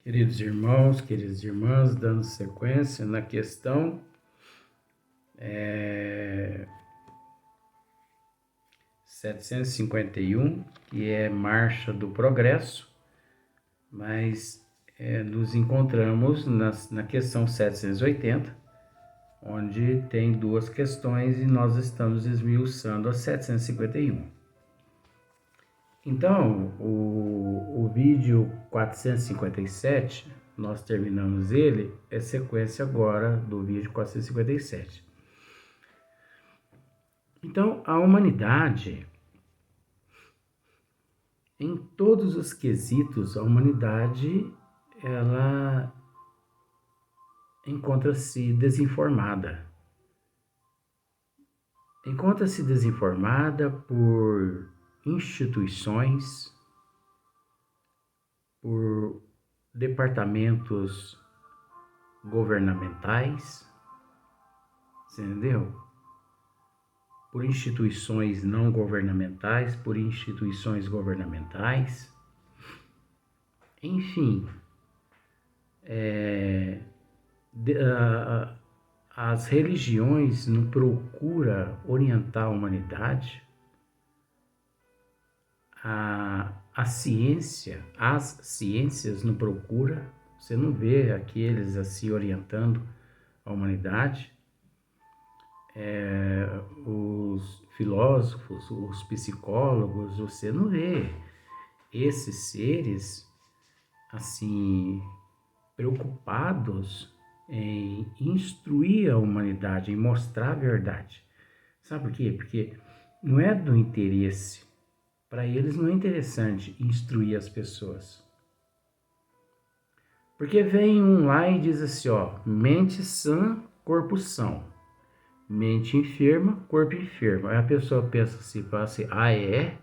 Queridos irmãos, queridas irmãs, dando sequência na questão 751, que é Marcha do Progresso, mas nos encontramos na questão 780, onde tem duas questões e nós estamos esmiuçando a 751. Então, o vídeo 457, nós terminamos ele, é sequência agora do vídeo 457. Então, a humanidade, em todos os quesitos, a humanidade, ela encontra-se desinformada. Encontra-se desinformada por instituições, por departamentos governamentais, entendeu? Por instituições não governamentais, por instituições governamentais, enfim, as religiões não procuram orientar a humanidade. As ciências não procuram, você não vê aqueles assim orientando a humanidade. Os filósofos, os psicólogos, você não vê esses seres assim preocupados em instruir a humanidade, em mostrar a verdade. Sabe por quê? Porque não é do interesse. Para eles não é interessante instruir as pessoas. Porque vem um lá e diz assim, ó, mente sã, corpo são. Mente enferma, corpo enfermo. Aí a pessoa pensa assim, fala assim, é?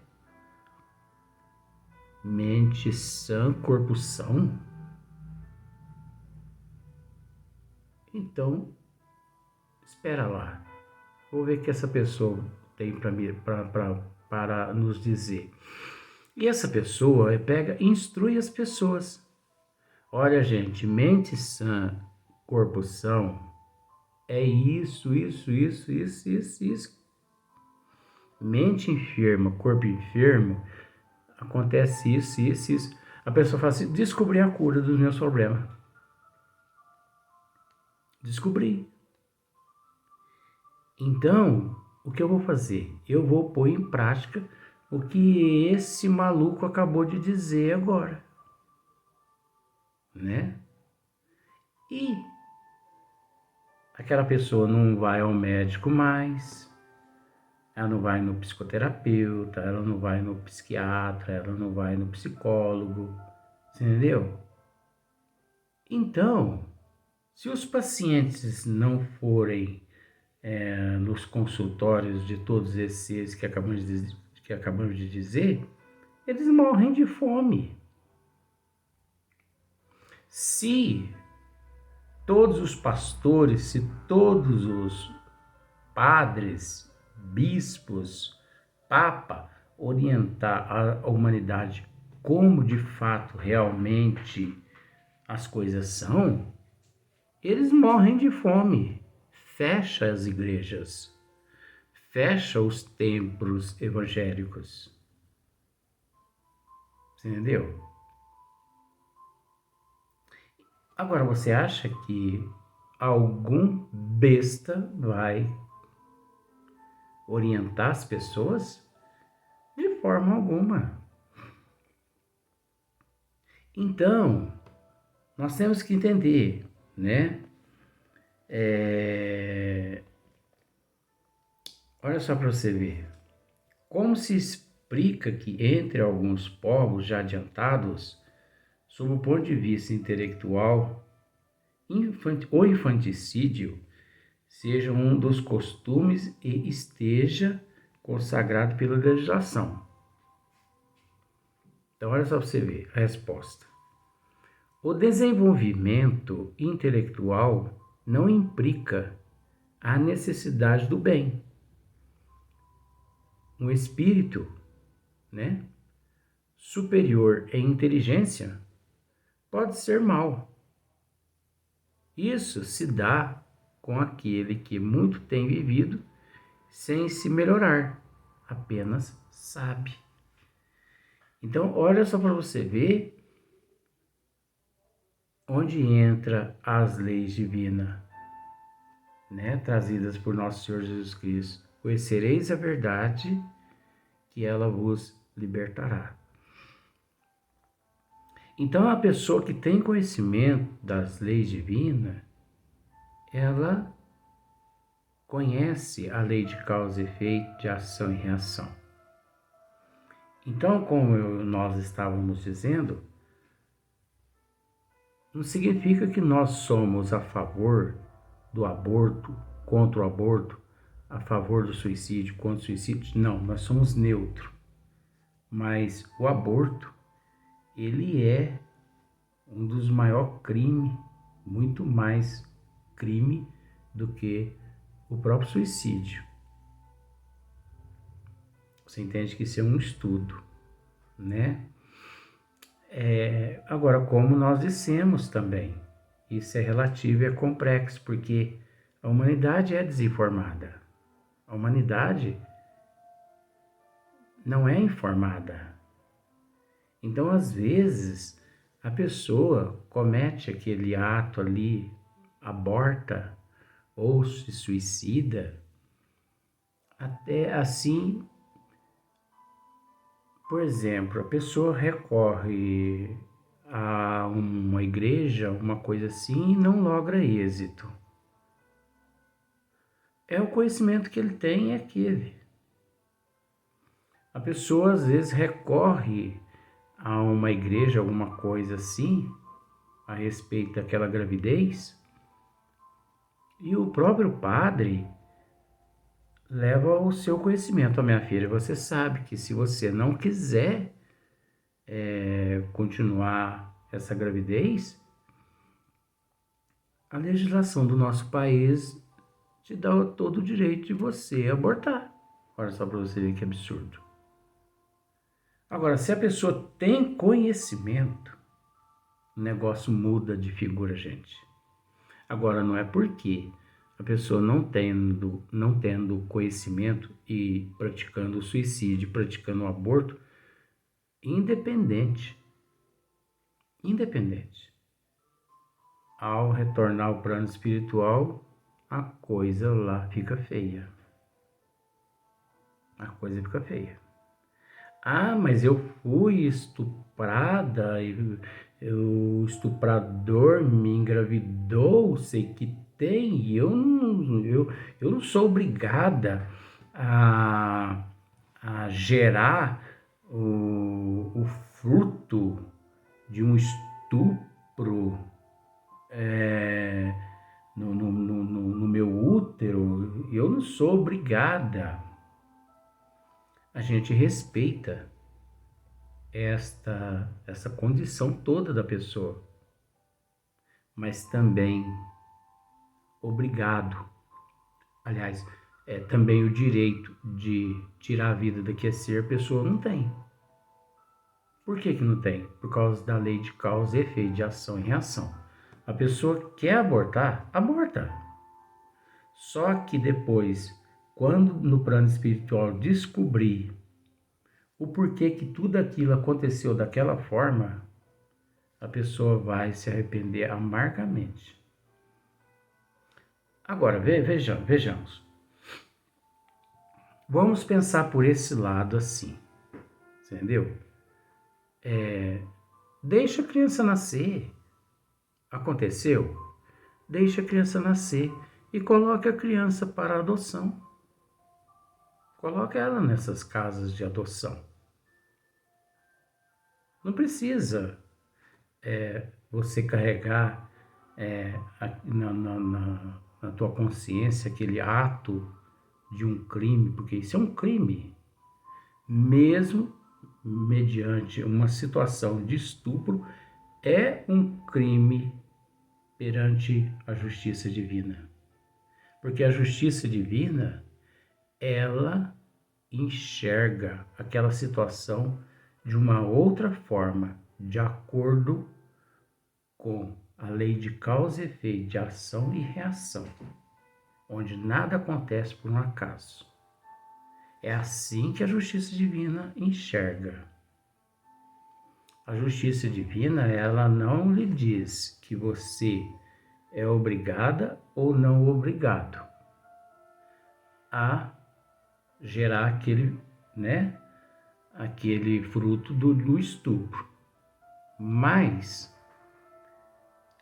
Mente sã, corpo são? Então, espera lá. Vou ver o que essa pessoa tem para nos dizer. E essa pessoa pega e instrui as pessoas. Olha, gente, mente sã, corpo são, é isso. Mente enferma, corpo enfermo, acontece isso. A pessoa fala assim, descobri a cura dos meus problemas. Descobri. Então, o que eu vou fazer? Eu vou pôr em prática o que esse maluco acabou de dizer agora, né? E aquela pessoa não vai ao médico mais, ela não vai no psicoterapeuta, ela não vai no psiquiatra, ela não vai no psicólogo, entendeu? Então, se os pacientes não forem nos consultórios de todos esses que acabamos de dizer, eles morrem de fome. Se todos os pastores, se todos os padres, bispos, papa orientar a humanidade como de fato realmente as coisas são, eles morrem de fome. Fecha as igrejas, fecha os templos evangélicos. Entendeu? Agora, você acha que algum besta vai orientar as pessoas? De forma alguma. Então, nós temos que entender, né? Olha só para você ver. Como se explica que entre alguns povos já adiantados, sob o ponto de vista intelectual, o infanticídio seja um dos costumes e esteja consagrado pela legislação? Então, olha só para você ver a resposta. O desenvolvimento intelectual não implica a necessidade do bem. Um espírito, né, superior em inteligência pode ser mal. Isso se dá com aquele que muito tem vivido sem se melhorar, apenas sabe. Então, olha só para você ver onde entra as leis divinas, né, trazidas por nosso Senhor Jesus Cristo. Conhecereis a verdade, que ela vos libertará. Então, a pessoa que tem conhecimento das leis divinas, ela conhece a lei de causa e efeito, de ação e reação. Então, como nós estávamos dizendo, não significa que nós somos a favor do aborto, contra o aborto, a favor do suicídio, contra o suicídio. Não, nós somos neutros. Mas o aborto, ele é um dos maiores crimes, muito mais crime do que o próprio suicídio. Você entende que isso é um estudo, né? Agora, como nós dissemos também, isso é relativo e é complexo, porque a humanidade é desinformada. A humanidade não é informada. Então, às vezes, a pessoa comete aquele ato ali, aborta ou se suicida, até assim, por exemplo, a pessoa recorre a uma igreja, uma coisa assim, e não logra êxito. É o conhecimento que ele tem, é aquele. A pessoa às vezes recorre a uma igreja, alguma coisa assim, a respeito daquela gravidez, e o próprio padre leva o seu conhecimento. A minha filha, você sabe que se você não quiser continuar essa gravidez, a legislação do nosso país te dá todo o direito de você abortar. Olha só para você ver que absurdo. Agora, se a pessoa tem conhecimento, o negócio muda de figura, gente. Agora, não é porque a pessoa não tendo conhecimento e praticando o suicídio, praticando o aborto, independente, ao retornar ao plano espiritual, a coisa lá fica feia. A coisa fica feia. Ah, mas eu fui estuprada, o estuprador me engravidou, sei que tem, e eu não sou obrigada a gerar o fruto de um estupro no meu útero. Eu não sou obrigada. A gente respeita essa condição toda da pessoa, mas também obrigado. Aliás, também o direito de tirar a vida daquele ser, a pessoa não tem. Por que não tem? Por causa da lei de causa e efeito, de ação e reação. A pessoa quer abortar, aborta. Só que depois, quando no plano espiritual descobrir o porquê que tudo aquilo aconteceu daquela forma, a pessoa vai se arrepender amargamente. Agora, vejamos. Vamos pensar por esse lado assim, entendeu? Deixa a criança nascer. Aconteceu? Deixa a criança nascer e coloque a criança para adoção. Coloque ela nessas casas de adoção. Não precisa você carregar na tua consciência aquele ato de um crime, porque isso é um crime, mesmo mediante uma situação de estupro, é um crime perante a justiça divina. Porque a justiça divina, ela enxerga aquela situação de uma outra forma, de acordo com a lei de causa e efeito, de ação e reação, onde nada acontece por um acaso. É assim que a justiça divina enxerga. A justiça divina, ela não lhe diz que você é obrigada ou não obrigado a gerar aquele fruto do estupro, mas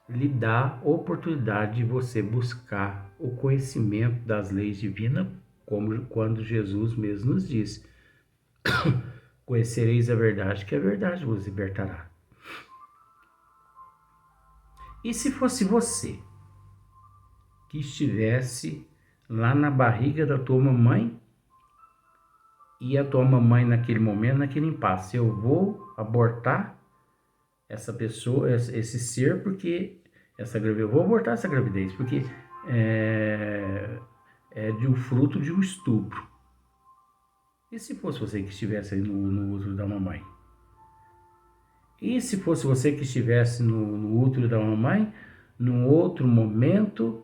lhe dá oportunidade de você buscar o conhecimento das leis divinas, como quando Jesus mesmo nos diz: conhecereis a verdade, que a verdade vos libertará. E se fosse você que estivesse lá na barriga da tua mamãe e a tua mamãe naquele momento, naquele impasse, eu vou abortar essa pessoa, esse ser, porque eu vou abortar essa gravidez, porque é de um fruto de um estupro. E se fosse você que estivesse aí no útero da mamãe? E se fosse você que estivesse no útero da mamãe, num outro momento,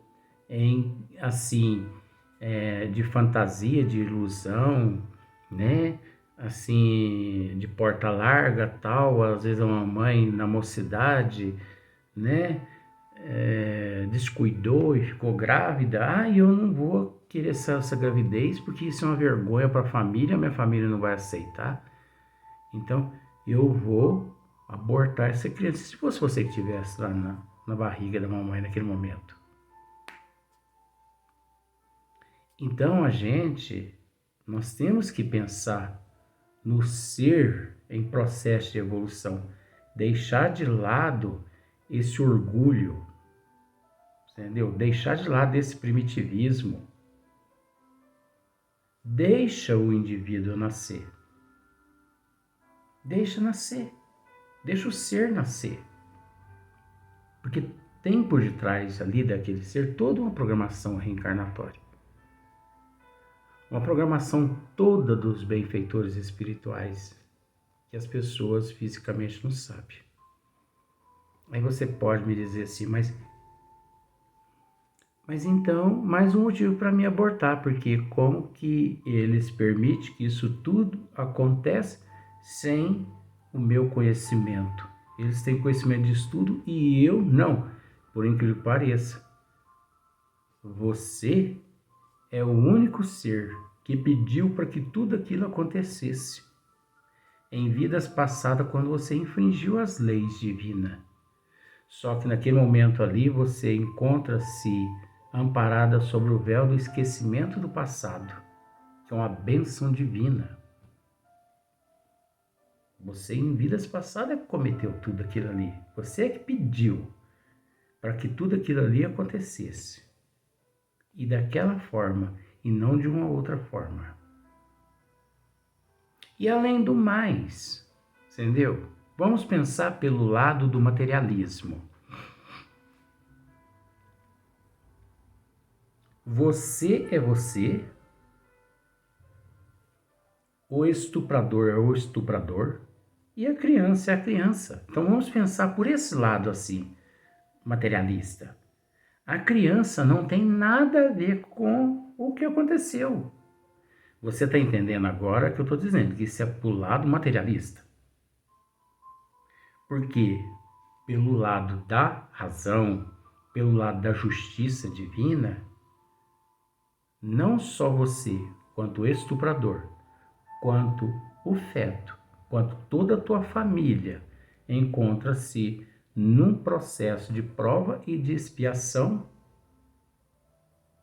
de fantasia, de ilusão, né? Assim, de porta larga, tal, às vezes a mamãe na mocidade, né? Descuidou e ficou grávida. Eu não vou querer essa gravidez porque isso é uma vergonha para a família, minha família não vai aceitar. Então, eu vou abortar essa criança. Se fosse você que estivesse lá na barriga da mamãe naquele momento. Então, nós temos que pensar no ser em processo de evolução. Deixar de lado esse orgulho, entendeu? Deixar de lado esse primitivismo. Deixa o indivíduo nascer. Deixa nascer. Deixa o ser nascer. Porque tem por detrás ali daquele ser toda uma programação reencarnatória. Uma programação toda dos benfeitores espirituais que as pessoas fisicamente não sabem. Aí você pode me dizer assim, mas então, mais um motivo para me abortar, porque como que eles permitem que isso tudo aconteça sem o meu conhecimento? Eles têm conhecimento disso tudo e eu não, por incrível que pareça. Você é o único ser que pediu para que tudo aquilo acontecesse em vidas passadas, quando você infringiu as leis divinas. Só que naquele momento ali você encontra-se amparada sobre o véu do esquecimento do passado, que é uma bênção divina. Você em vidas passadas cometeu tudo aquilo ali. Você é que pediu para que tudo aquilo ali acontecesse. E daquela forma, e não de uma outra forma. E além do mais, entendeu? Vamos pensar pelo lado do materialismo. Você é você, o estuprador é o estuprador e a criança é a criança. Então vamos pensar por esse lado assim, materialista. A criança não tem nada a ver com o que aconteceu. Você está entendendo agora que eu estou dizendo que isso é pro lado materialista. Porque pelo lado da razão, pelo lado da justiça divina, não só você, quanto o estuprador, quanto o feto, quanto toda a tua família encontra-se num processo de prova e de expiação,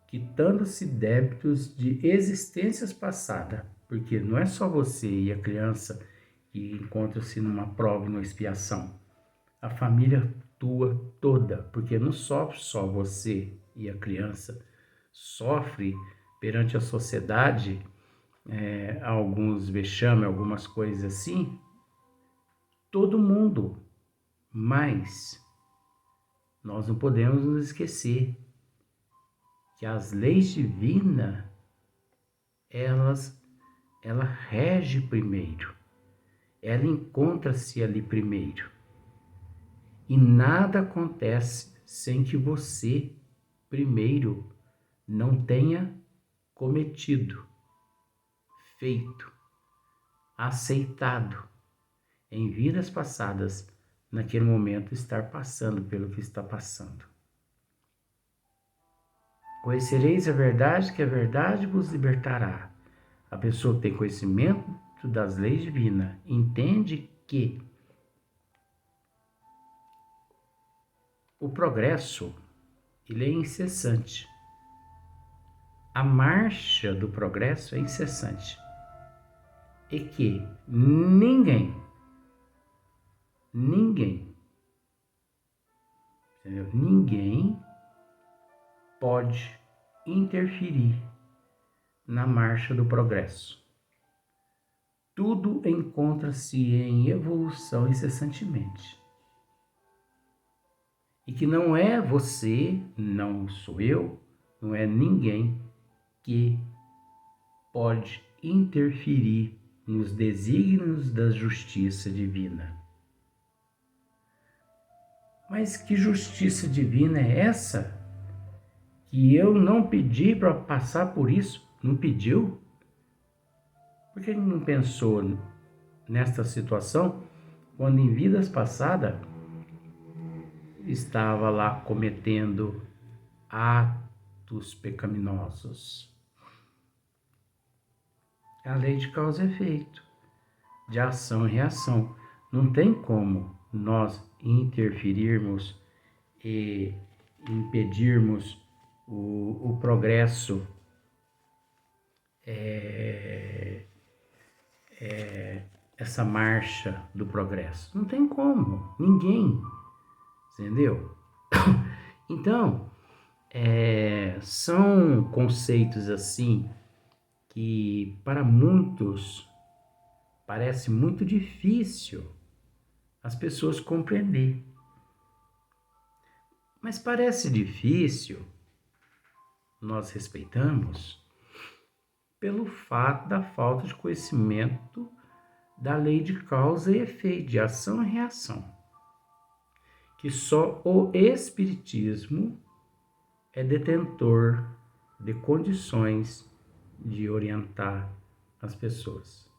quitando-se débitos de existências passadas, porque não é só você e a criança que encontram-se numa prova e numa expiação, a família tua toda, porque não sofre só você e a criança, sofre perante a sociedade alguns vexames, algumas coisas assim, todo mundo. Mas nós não podemos nos esquecer que as leis divinas, ela rege primeiro, ela encontra-se ali primeiro. E nada acontece sem que você, primeiro, não tenha cometido, feito, aceitado em vidas passadas, naquele momento, estar passando pelo que está passando. Conhecereis a verdade, que a verdade vos libertará. A pessoa que tem conhecimento das leis divinas entende que o progresso, ele é incessante. A marcha do progresso é incessante. E que ninguém, entendeu? Ninguém pode interferir na marcha do progresso. Tudo encontra-se em evolução incessantemente. E que não é você, não sou eu, não é ninguém que pode interferir nos desígnios da justiça divina. Mas que justiça divina é essa? Que eu não pedi para passar por isso? Não pediu? Por que ele não pensou nesta situação quando em vidas passadas estava lá cometendo atos pecaminosos? A lei de causa e efeito, de ação e reação. Não tem como nós interferirmos e impedirmos o progresso essa marcha do progresso. Não tem como, ninguém, entendeu? Então, são conceitos assim que para muitos parece muito difícil as pessoas compreender. Mas parece difícil, nós respeitamos, pelo fato da falta de conhecimento da lei de causa e efeito, de ação e reação. Que só o Espiritismo é detentor de condições de orientar as pessoas.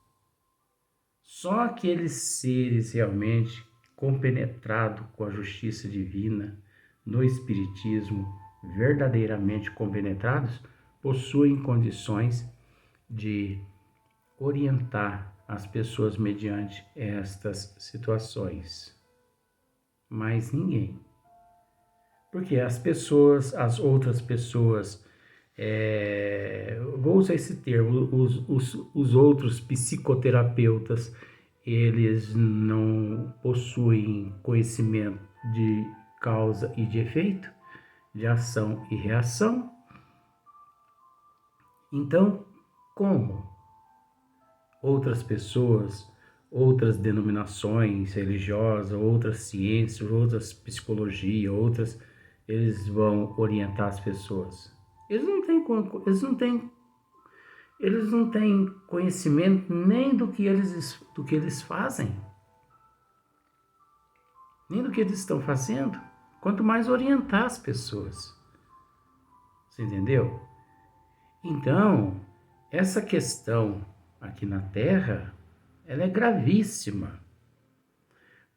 Só aqueles seres realmente compenetrados com a justiça divina, no Espiritismo, verdadeiramente compenetrados, possuem condições de orientar as pessoas mediante estas situações. Mas ninguém. Porque as outras pessoas, vou usar esse termo, os outros psicoterapeutas, eles não possuem conhecimento de causa e de efeito, de ação e reação. Então, como outras pessoas, outras denominações religiosas, outras ciências, outras psicologia, eles vão orientar as pessoas? Eles não têm conhecimento nem do que eles fazem, nem do que eles estão fazendo, quanto mais orientar as pessoas. Você entendeu? Então, essa questão aqui na Terra, ela é gravíssima,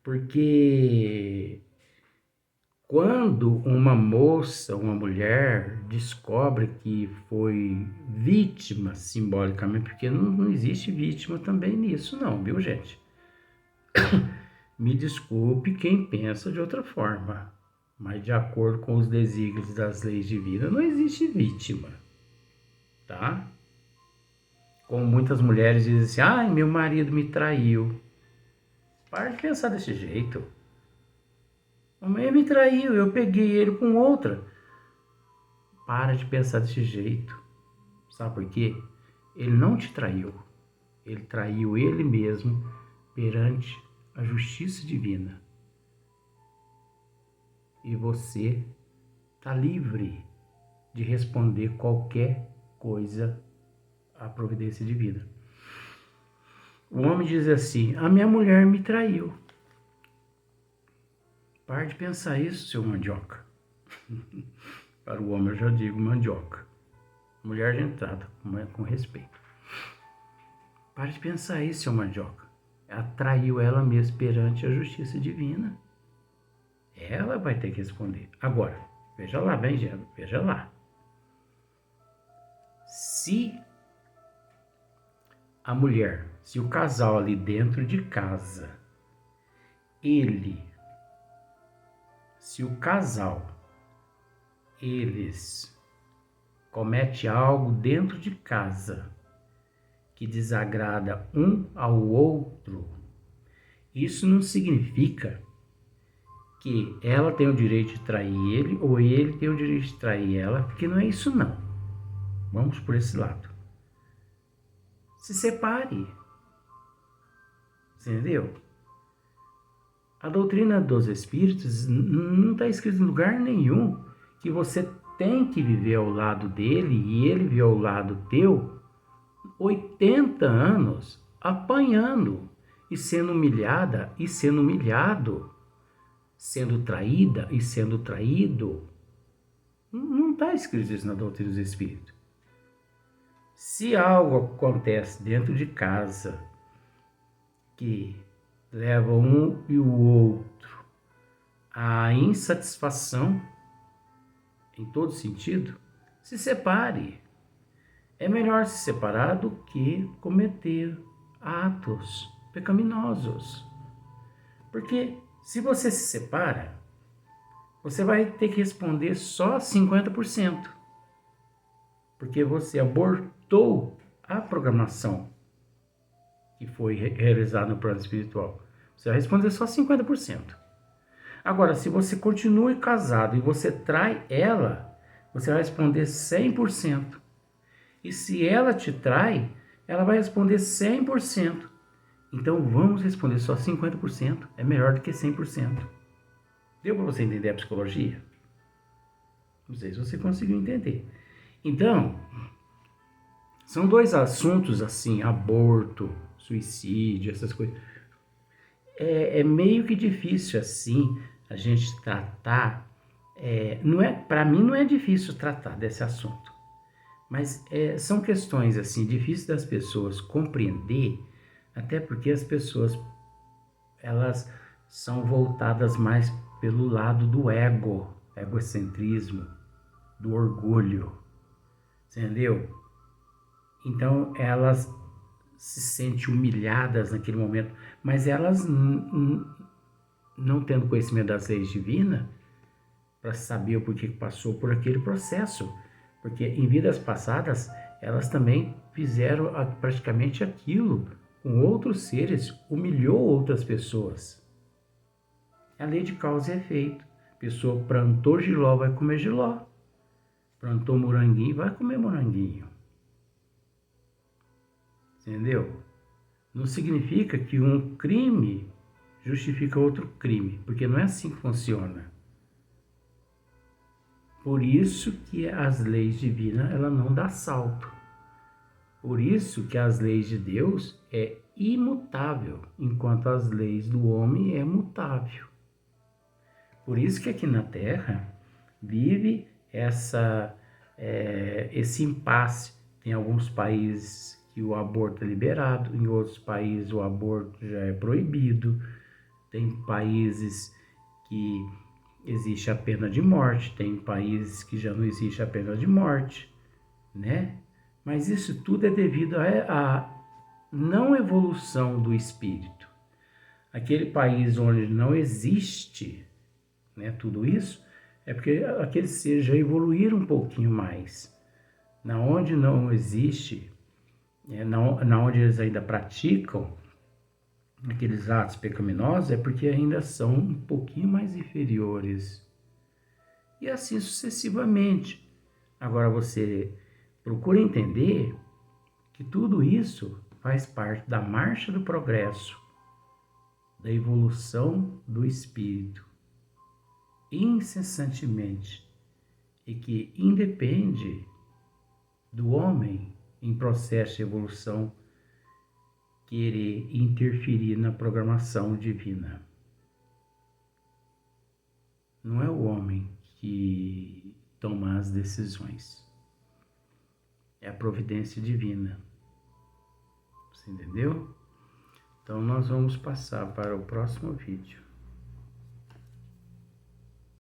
porque quando uma moça, uma mulher, descobre que foi vítima simbolicamente, porque não existe vítima também nisso não, viu gente? Me desculpe quem pensa de outra forma, mas de acordo com os desígnios das leis divinas, não existe vítima, tá? Como muitas mulheres dizem assim, ai, meu marido me traiu. Para de pensar desse jeito. Ele me traiu, eu peguei ele com outra. Para de pensar desse jeito. Sabe por quê? Ele não te traiu. Ele traiu ele mesmo perante a justiça divina. E você está livre de responder qualquer coisa à providência divina. O homem diz assim, a minha mulher me traiu. Pare de pensar isso, seu mandioca. Para o homem eu já digo mandioca. Mulher de entrada, com respeito. Pare de pensar isso, seu mandioca. Atraiu ela mesma perante a justiça divina. Ela vai ter que responder. Agora, veja lá, bem, veja lá. Se a mulher, se o casal ali dentro de casa, se o casal, eles comete algo dentro de casa que desagrada um ao outro, isso não significa que ela tem o direito de trair ele ou ele tem o direito de trair ela, porque não é isso não. Vamos por esse lado. Se separe. Entendeu? A doutrina dos espíritos não está escrito em lugar nenhum que você tem que viver ao lado dele e ele viver ao lado teu 80 anos apanhando e sendo humilhada e sendo humilhado, sendo traída e sendo traído. Não está escrito isso na doutrina dos espíritos. Se algo acontece dentro de casa que leva um e o outro à insatisfação, em todo sentido, se separe. É melhor se separar do que cometer atos pecaminosos. Porque se você se separa, você vai ter que responder só 50%. Porque você abortou a programação que foi realizada no plano espiritual. Você vai responder só 50%. Agora, se você continua casado e você trai ela, você vai responder 100%. E se ela te trai, ela vai responder 100%. Então vamos responder só 50%. É melhor do que 100%. Deu para você entender a psicologia? Não sei se você conseguiu entender. Então, são dois assuntos assim, aborto, suicídio, essas coisas. É meio que difícil assim a gente tratar. Não é, para mim não é difícil tratar desse assunto. Mas são questões assim difíceis das pessoas compreender, até porque as pessoas elas são voltadas mais pelo lado do egocentrismo, do orgulho, entendeu? Então elas se sentem humilhadas naquele momento, mas elas não tendo conhecimento das leis divinas para saber o porquê que passou por aquele processo. Porque em vidas passadas, elas também fizeram praticamente aquilo com outros seres, humilhou outras pessoas. É a lei de causa e efeito. A pessoa plantou jiló, vai comer jiló. Plantou moranguinho, vai comer moranguinho. Entendeu? Não significa que um crime justifica outro crime, porque não é assim que funciona. Por isso que as leis divinas ela não dá salto. Por isso que as leis de Deus é imutável, enquanto as leis do homem é mutável. Por isso que aqui na Terra vive esse impasse. Tem alguns países que o aborto é liberado, em outros países o aborto já é proibido. Tem países que existe a pena de morte, tem países que já não existe a pena de morte, né? Mas isso tudo é devido à não evolução do espírito. Aquele país onde não existe, né, tudo isso, é porque aqueles seres já evoluíram um pouquinho mais. Na onde não existe, na onde eles ainda praticam aqueles atos pecaminosos, é porque ainda são um pouquinho mais inferiores. E assim sucessivamente. Agora você procura entender que tudo isso faz parte da marcha do progresso, da evolução do espírito, incessantemente, e que independe do homem em processo de evolução querer interferir na programação divina. Não é o homem que toma as decisões. É a providência divina. Você entendeu? Então nós vamos passar para o próximo vídeo.